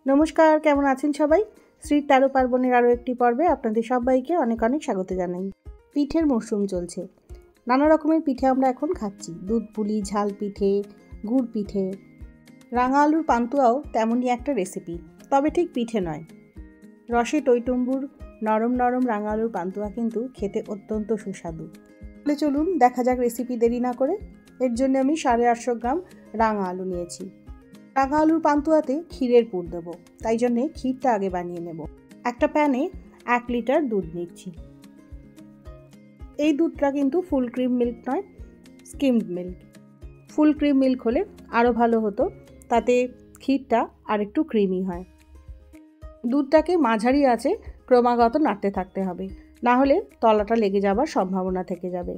নমস্কার, কেমন আছেন সবাই? শ্রী ১৩ পার্বণের আরও একটি পর্বে আপনাদের সবাইকে অনেক অনেক স্বাগত জানাই। পিঠের মরশুম চলছে, নানা রকমের পিঠে আমরা এখন খাচ্ছি। দুধ পুলি, ঝাল পিঠে, গুড় পিঠে, রাঙা আলুর পান্তুয়াও তেমনই একটা রেসিপি, তবে ঠিক পিঠে নয়। রসে টইটুম্বুর নরম নরম রাঙা আলুর পান্তুয়া কিন্তু খেতে অত্যন্ত সুস্বাদু। তাহলে চলুন দেখা যাক রেসিপি। দেরি না করে এর জন্য আমি 850 গ্রাম রাঙা আলু নিয়েছি। রাঙা আলুর পান্তুয়াতে ক্ষীরের পুর দেবো, তাই জন্যে ক্ষীরটা আগে বানিয়ে নেব। একটা প্যানে 1 লিটার দুধ নিচ্ছি। এই দুধটা কিন্তু ফুল ক্রিম মিল্ক নয়, skimmed milk. Full cream milk হলে আরও ভালো হতো, তাতে ক্ষীরটা আর একটু ক্রিমি হয়। দুধটাকে মাঝারি আঁচে ক্রমাগত নাড়তে থাকতে হবে, না হলে তলাটা লেগে যাবার সম্ভাবনা থেকে যাবে।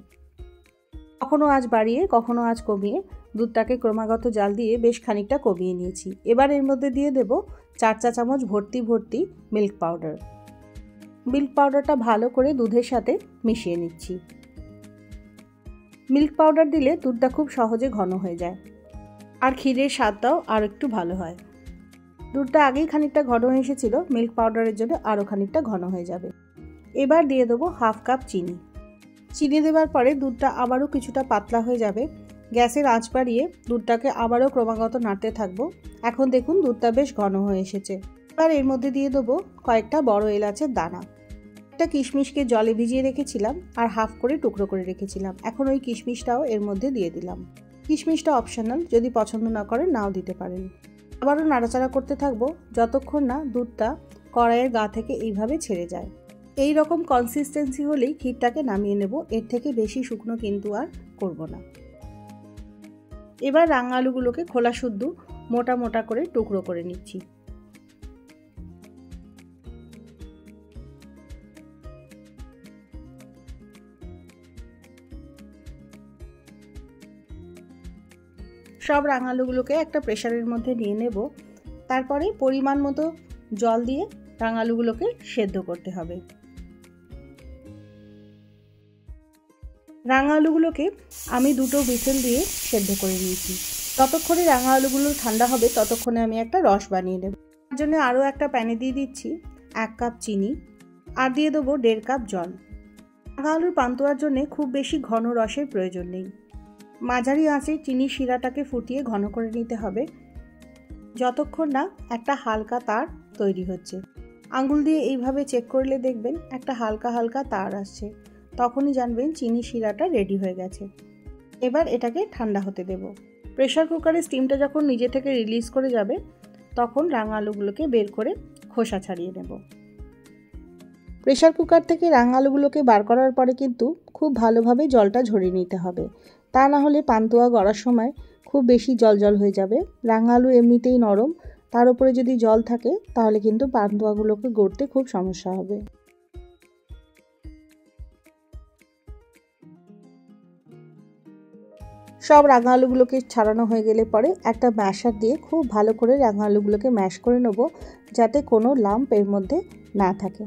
কখনো আঁচ বাড়িয়ে কখনো আঁচ কমিয়ে দুধটাকে ক্রমাগত জাল দিয়ে বেশ খানিকটা কমিয়ে নিয়েছি। এবার এর মধ্যে দিয়ে দেব 4 চা চামচ ভর্তি মিল্ক পাউডার। মিল্ক পাউডারটা ভালো করে দুধের সাথে মিশিয়ে নিচ্ছি। মিল্ক পাউডার দিলে দুধটা খুব সহজে ঘন হয়ে যায়, আর ক্ষীরের স্বাদটাও আর একটু ভালো হয়। দুধটা আগেই খানিকটা ঘন হয়ে এসেছিল, মিল্ক পাউডারের জন্য আরও খানিকটা ঘন হয়ে যাবে। এবার দিয়ে দেবো 1/2 কাপ চিনি। চিনি দেওয়ার পরে দুধটা আবারও কিছুটা পাতলা হয়ে যাবে। গ্যাসের আঁচ বাড়িয়ে দুধটাকে আবারও ক্রমাগত নাড়তে থাকবো। এখন দেখুন দুধটা বেশ ঘন হয়ে এসেছে। এবার এর মধ্যে দিয়ে দেবো কয়েকটা বড় এলাচের দানা। একটা কিশমিশকে জলে ভিজিয়ে রেখেছিলাম আর হাফ করে টুকরো করে রেখেছিলাম। এখন ওই কিশমিশটাও এর মধ্যে দিয়ে দিলাম। কিশমিশটা অপশনাল, যদি পছন্দ না করেন নাও দিতে পারেন। আবারও নাড়াচাড়া করতে থাকবো যতক্ষণ না দুধটা কড়াইয়ের গা থেকে এইভাবে ছেড়ে যায়। এই রকম কনসিস্টেন্সি হলেই ক্ষীরটাকে নামিয়ে নেব, এর থেকে বেশি শুকনো কিন্তু আর করব না। এবার রাঙা আলুগুলোকে খোলা শুদ্ধ মোটা মোটা করে টুকরো করে নিচ্ছি। সব রাঙা আলুগুলোকে একটা প্রেসারের মধ্যে নিয়ে নেব। তারপরে পরিমাণ মতো জল দিয়ে রাঙা আলুগুলোকে সেদ্ধ করতে হবে। রাঙা আলুগুলোকে আমি 2টো হুইসেল দিয়ে সেদ্ধ করে নিয়েছি। ততক্ষণে রাঙা আলুগুলো ঠান্ডা হবে, ততক্ষণে আমি একটা রস বানিয়ে নেব। তার জন্য আরও একটা প্যানে দিয়ে দিচ্ছি 1 কাপ চিনি, আর দিয়ে দেবো 1.5 কাপ জল। রাঙা আলুর পান্তুয়ার জন্য খুব বেশি ঘন রসের প্রয়োজন নেই। মাঝারি আঁচে চিনির শিরাটাকে ফুটিয়ে ঘন করে নিতে হবে, যতক্ষণ না একটা হালকা তার তৈরি হচ্ছে। আঙুল দিয়ে এইভাবে চেক করলে দেখবেন একটা হালকা হালকা তার আসছে, তখনই জানবেন চিনি শিরাটা রেডি হয়ে গেছে। এবার এটাকে ঠান্ডা হতে দেব। প্রেসার কুকারের স্টিমটা যখন নিজে থেকে রিলিজ করে যাবে, তখন রাঙা আলুগুলোকে বের করে খোসা ছাড়িয়ে নেব। প্রেসার কুকার থেকে রাঙা আলুগুলোকে বার করার পরে কিন্তু খুব ভালোভাবে জলটা ঝরিয়ে নিতে হবে, তা না হলে পান্তুয়া গড়ার সময় খুব বেশি জল হয়ে যাবে। রাঙা আলু এমনিতেই নরম, তার উপরে যদি জল থাকে তাহলে কিন্তু পান্তুয়াগুলোকে গড়তে খুব সমস্যা হবে। সব রাঙা আলুগুলোকে ছাড়ানো হয়ে গেলে পরে একটা ম্যাশার দিয়ে খুব ভালো করে রাঙা আলুগুলোকে ম্যাশ করে নেব, যাতে কোনো লাম্প এর মধ্যে না থাকে।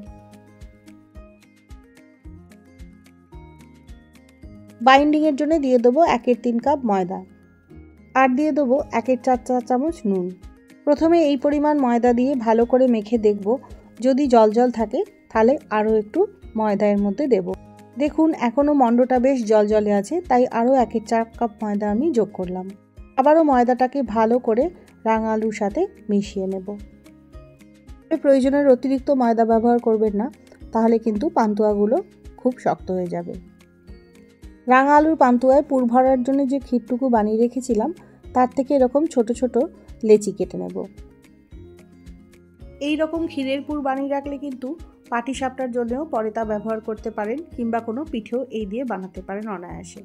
বাইন্ডিংয়ের জন্য দিয়ে দেবো 1/3 কাপ ময়দা, আর দিয়ে দেবো 1/4 চা চামচ নুন। প্রথমে এই পরিমাণ ময়দা দিয়ে ভালো করে মেখে দেখব, যদি জল থাকে তাহলে আরও একটু ময়দা এর মধ্যে দেব। দেখুন এখনও মণ্ডটা বেশ জলজলে আছে, তাই আরও 1/4 কাপ ময়দা আমি যোগ করলাম। আবারও ময়দাটাকে ভালো করে রাঙা আলুর সাথে মিশিয়ে নেব। প্রয়োজনের অতিরিক্ত ময়দা ব্যবহার করবেন না, তাহলে কিন্তু পান্তুয়াগুলো খুব শক্ত হয়ে যাবে। রাঙা আলুর পান্তুয়ায় পুর ভরার জন্য যে ক্ষীরটুকু বানিয়ে রেখেছিলাম, তার থেকে এরকম ছোট ছোট লেচি কেটে নেব। এই রকম ক্ষীরের পুর বানিয়ে রাখলে কিন্তু পাটিসাপটার জন্যও পরে তা ব্যবহার করতে পারেন, কিংবা কোনো পিঠেও এই দিয়ে বানাতে পারেন অনায়াসে।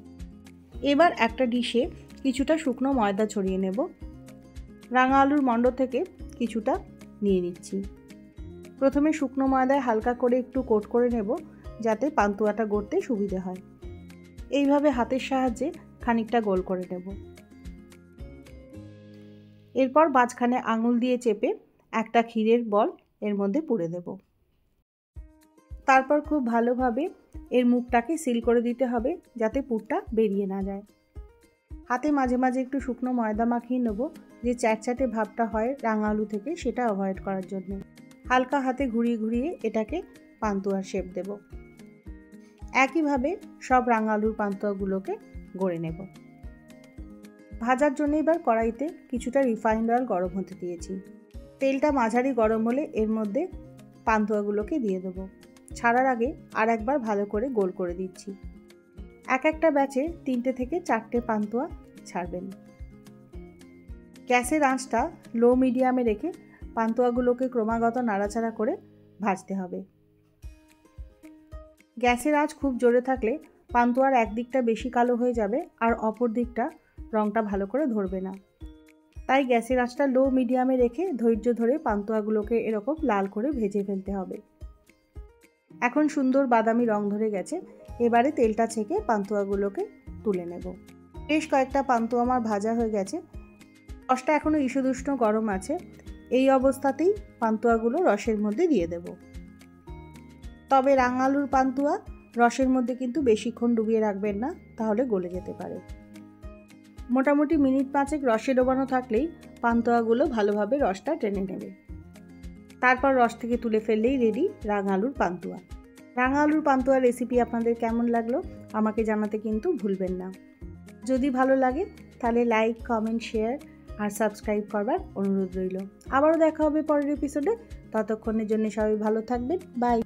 এবার একটা ডিশে কিছুটা শুকনো ময়দা ছড়িয়ে নেব। রাঙা আলুর মণ্ড থেকে কিছুটা নিয়ে নিচ্ছি। প্রথমে শুকনো ময়দায় হালকা করে একটু কোট করে নেব, যাতে পান্তুয়াটা গড়তে সুবিধে হয়। এইভাবে হাতের সাহায্যে খানিকটা গোল করে নেব। এরপর মাঝখানে আঙুল দিয়ে চেপে একটা ক্ষীরের বল এর মধ্যে পুরে দেব। তারপর খুব ভালোভাবে এর মুখটাকে সিল করে দিতে হবে, যাতে পুরটা বেরিয়ে না যায়। হাতে মাঝে মাঝে একটু শুকনো ময়দা মাখিয়ে নেব, যে চ্যাটচ্যাটে ভাবটা হয় রাঙা আলু থেকে সেটা অ্যাভয়েড করার জন্য। হালকা হাতে ঘুরিয়ে ঘুরিয়ে এটাকে পান্তুয়ার শেপ দেব। একইভাবে সব রাঙা আলুর পান্তুয়াগুলোকে গড়ে নেব। ভাজার জন্য এবার কড়াইতে কিছুটা রিফাইন্ড অয়েল গরম হতে দিয়েছি। তেলটা মাঝারি গরম হলে এর মধ্যে পান্তুয়াগুলোকে দিয়ে দেবো। ছাড়ার আগে আর একবার ভালো করে গোল করে দিচ্ছি। এক একটা ব্যাচে 3টে থেকে 4টে পান্তুয়া ছাড়বেন। গ্যাসের আঁচটা লো মিডিয়ামে রেখে পান্তুয়াগুলোকে ক্রমাগত নাড়াচাড়া করে ভাজতে হবে। গ্যাসের আঁচ খুব জোরে থাকলে পান্তুয়ার একদিকটা বেশি কালো হয়ে যাবে আর অপর দিকটা রঙটা ভালো করে ধরবে না। তাই গ্যাসের আঁচটা লো মিডিয়ামে রেখে ধৈর্য ধরে পান্তুয়াগুলোকে এরকম লাল করে ভেজে ফেলতে হবে। এখন সুন্দর বাদামি রং ধরে গেছে। এবারে তেলটা ছেঁকে পান্তুয়াগুলোকে তুলে নেব। বেশ কয়েকটা পান্তুয়া আমার ভাজা হয়ে গেছে। রসটা এখনও ঈষদুষ্ণ গরম আছে। এই অবস্থাতেই পান্তুয়াগুলো রসের মধ্যে দিয়ে দেব। তবে রাঙা আলুর পান্তুয়া রসের মধ্যে কিন্তু বেশিক্ষণ ডুবিয়ে রাখবেন না, তাহলে গলে যেতে পারে। মোটামুটি মিনিট 5 রসে ডোবানো থাকলেই পান্তুয়াগুলো ভালোভাবে রসটা টেনে নেবে। তারপর রস থেকে তুলে ফেললেই রেডি রাঙা আলুর পান্তুয়া। রাঙা আলুর পান্তুয়া রেসিপি আপনাদের কেমন লাগলো আমাকে জানাতে কিন্তু ভুলবেন না। যদি ভালো লাগে তাহলে লাইক, কমেন্ট, শেয়ার আর সাবস্ক্রাইব করবার অনুরোধ রইল। আবারও দেখা হবে পরের এপিসোডে। ততক্ষণের জন্য সবাই ভালো থাকবেন। বাই।